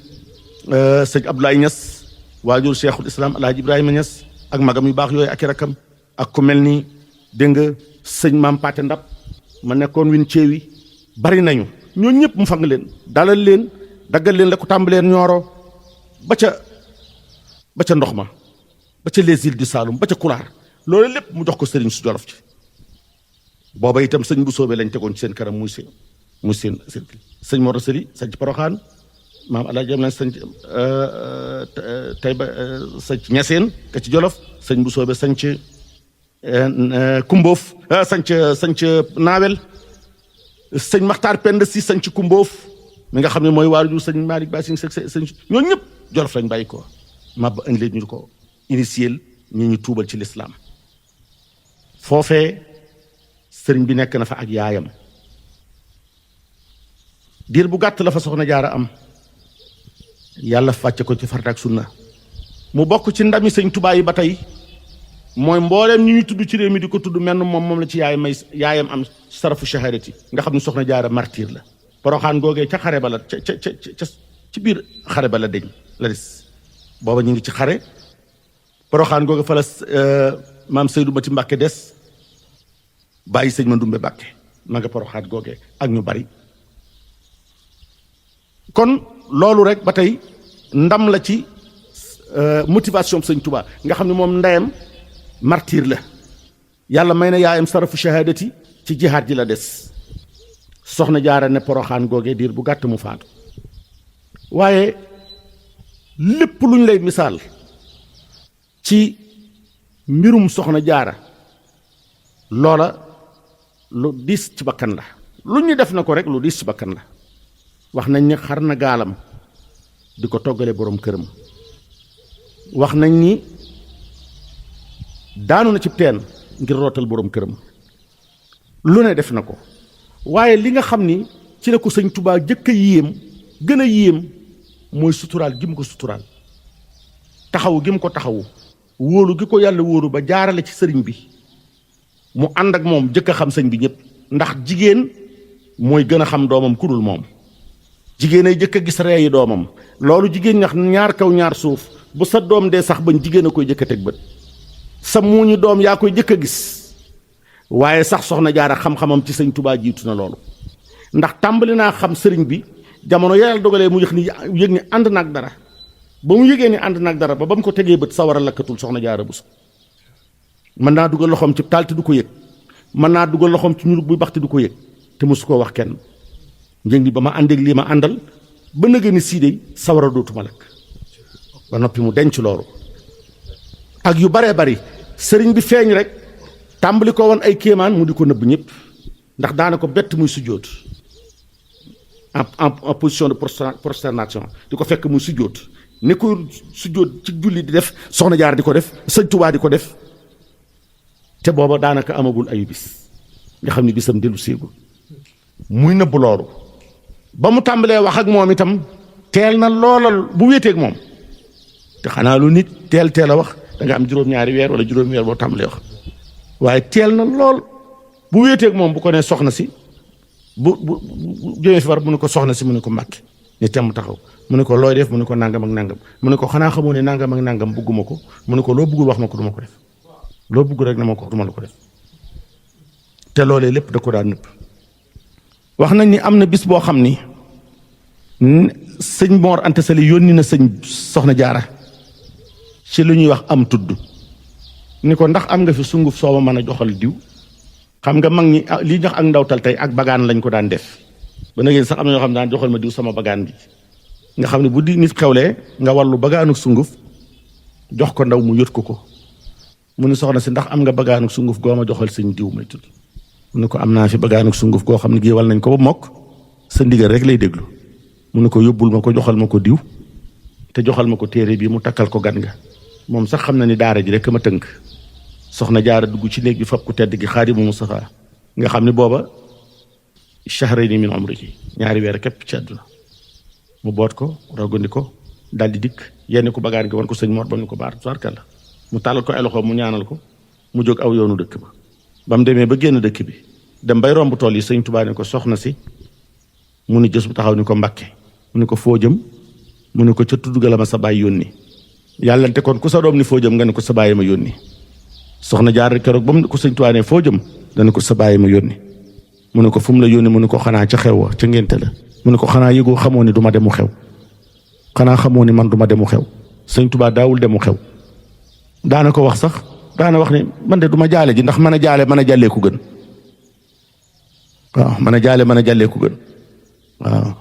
sëñ Abdoulaye Ñas waajur Cheikhul Islam Alaaji Ibrahima Ñas ak magam yu baax yooyu ak i rakkam ak ku mel ni dégg nga sëñ Maam Paate Ndab ma nekkoon win ceewi bari nañu ñoo ñëpp mu fang leen dalal leen daggal leen la ko tàmbaleen ñooro ba ca ndox ma ba ca les îles du Saloum ba ca Kulaar loolu lépp mu jox ko sëriñ su jolof ci booba itam sëñ bu soobee lañ tegoon ci seen kanam muy seen sëñ Mor Sëli sañ ci Poroxaan maam Alaaji am lañ sañ tey ba sañ ci Ñaseen ka ci jolof sëñ bu soobee sañ ci Kumboof sañ ci Naawel sëñ Maxtaar Pend Si sañ ci Kumboof mi nga xam ne mooy waaju sëñ Malick Ba sëñ ñooñu ñëpp jolof lañ bàyyi ko Maba indi leen ñu ko initiel ñu tuubal ci lislaam foofee sëriñ bi nekk na fa ak yaayam diir bu gàtt la fa soxna Jaara am yàlla fàcce ko ci farata ak sunna mu bokk ci ndami sëñ Tuubaa yi ba tey mooy mbooleem ñu tudd ci réew mi di ko tudd menn moom la ci yaayam am sarafu shahadati nga xam ne soxna Jaara martyr la Poroxaan googee ca xare ba la ca ci biir xare ba la deñ la des booba ñu ngi ci xare Poroxaan googu fa la maam Seydou Mati Mbàkke des bàyyi sëñ Mandumbe Mbàkke ma nga Poroxaan googe ak ñu bari kon loolu rek ba tey ndam la ci motivation sëñ Tuubaa nga xam ne moom ndeyam martyr la yàlla may na yaayam sarafu shahadati ci jihaad ji la des soxna jaara ne Poroxaan googe diir bu gàtt mu faatu waaye lépp lu ñu lay misaal ci mbirum soxna jaara loola lu diis ci bakkan la lu ñu def na ko rek lu diis ci bakkan la wax nañ ni xar na gaalam di ko toggale boroom këram wax nañ ni daanu na ci teen ngir rootal boroom këram lu ne def na ko waaye li nga xam ni ci la ko sëñ Tuubaa jëkk a yéem gën a yéem mooy suturaal gi mu ko suturaal taxawu gi mu ko taxawu wóolu gi ko yàlla wóolu ba jaarale ci sëriñ bi mu ànd ak moom jëkk a xam sëñ bi ñëpp ndax jigéen mooy gën a xam doomam ku dul moom jigéen ay jëkk a gis reeyi doomam loolu jigéen ñax ñaar kaw ñaar suuf bu sa doom dee sax bañ jigéen a koy jëkk a teg bët sa muuñu doom yaa koy jëkk a gis waaye sax soxna jaara xam-xamam ci sëñ Tuubaa jiitu na loolu ndax tàmbali naa xam sëriñ bi jamono yàlla dogalee mu yëg ni ànd naag dara ba mu yëgee ni ànd naag dara ba mu ko tegee bët sawara lakkatul soxna jaara Buso mën naa dugal loxoom ci taal te du ko yëg mën naa dugal loxoom ci ñulug buy bax te du ko yëg te mosu koo wax kenn njëg ni ba ma àndeeg lii ma àndal ba nëgë ni siidéy sawara dootuma lakk ba noppi mu denc loolu ak yu baree bari sëriñ bi feeñ rek tàmbali ko woon ay kéemaan mu di ko nëbb ñëpp ndax daana ko bett muy sujjóot en position de prosternation di ko fekk muy sujjóot ne ko sujjóot ci julli di def soxna jaar di ko def sëñ Tuubaa di ko def te booba daanaka amagul ayu bis nga xam ne bisam dellu séegul muy nëbb loolu ba mu tàmbalee wax ak moom itam teel na loolal bu wéeteeg moom te xanaa lu nit teel a wax da nga am juróom-ñaari weer wala juróomi weer boo tàmbalee wax waaye teel na lool bu wéeteeg moom bu ko nee soxna si bu jógee fi war mu ne ko soxna si mu ne ko Mbàkke ne temm taxaw mu ne ko looy def mu ne ko nangam ak nangam mu ne ko xanaa xamoo ne nangam ak nangam bugguma ko mu ne ko loo buggul wax ma ko duma ko def loo bugg rek na ma ko duma la ko def te loolee lépp da ko daan nëpp wax nañ ni am na bis boo xam ni sëñ Mor Anta Sali yónni na sëñ soxna jaara ci lu ñuy wax am tudd ni ko ndax am nga fi sunguf soo ma mën a joxal diw xam nga mag ñi lii jox ak ndawtal tey ak bagaan lañ ko daan def ba na ngeen sax am na ñoo xam ne daan joxal ma diw sama bagaan bi nga xam ne bu di nit xewlee nga wallu bagaanu sunguf jox ko ndaw mu yót ko mu ni soxna si ndax am nga bagaanu sunguf goo ma joxal sëñ diw may tudd mu ne ko am naa fi bagaanu sunguf goo xam ne géewal nañ ko ba mokk sa ndigal rek lay déglu mu ne ko yóbbul ma ko joxal ma ko diw te joxal ma ko téere bi mu takkal ko gan nga moom sax xam na ni daara ji rek ma tënk soxna jaara dugg ci néeg bi fab ku tedd gi Xaadimu Mustafaa nga xam ne booba shahrayni min umrihi ñaari weer képp ci àdduna mu boot ko rogandi ko daal di dikk yenn ko bagaan gi wan ko sëñ Mor ba mu ko baar tubaarkàlla mu tàllal ko ay loxo mu ñaanal ko mu jóg aw yoonu dëkk ba mu demee ba génn dëkk bi dem bay romb tool yi sëñ Tuubaa ne ko soxna si mu ni jës bu taxaw ni ko Mbàkke mu ne ko foo jëm mu ne ko ca tudd ga la ma sa baay yónni yàllante kon ku sa doom ni foo jëm nga ne ko sa baay ma yónni soxna jaar keroog ba mu ko sëñ Tuubaa ne foo jëm dana ko sa baay ma yónni mu ne ko fu mu la yónni mu ne ko xanaa ca xew wa ca ngénte la mu ne ko xanaa yëgoo xamoo ni du ma demu xew xanaa xamoo ni man du ma demu xew sëñ Tuubaa daawul demu xew daana ko wax sax daana wax ni man de du ma jaale ji ndax mën a jaale mën a jàllee ku gën waaw mën a jaale mën a jàllee ku gën waaw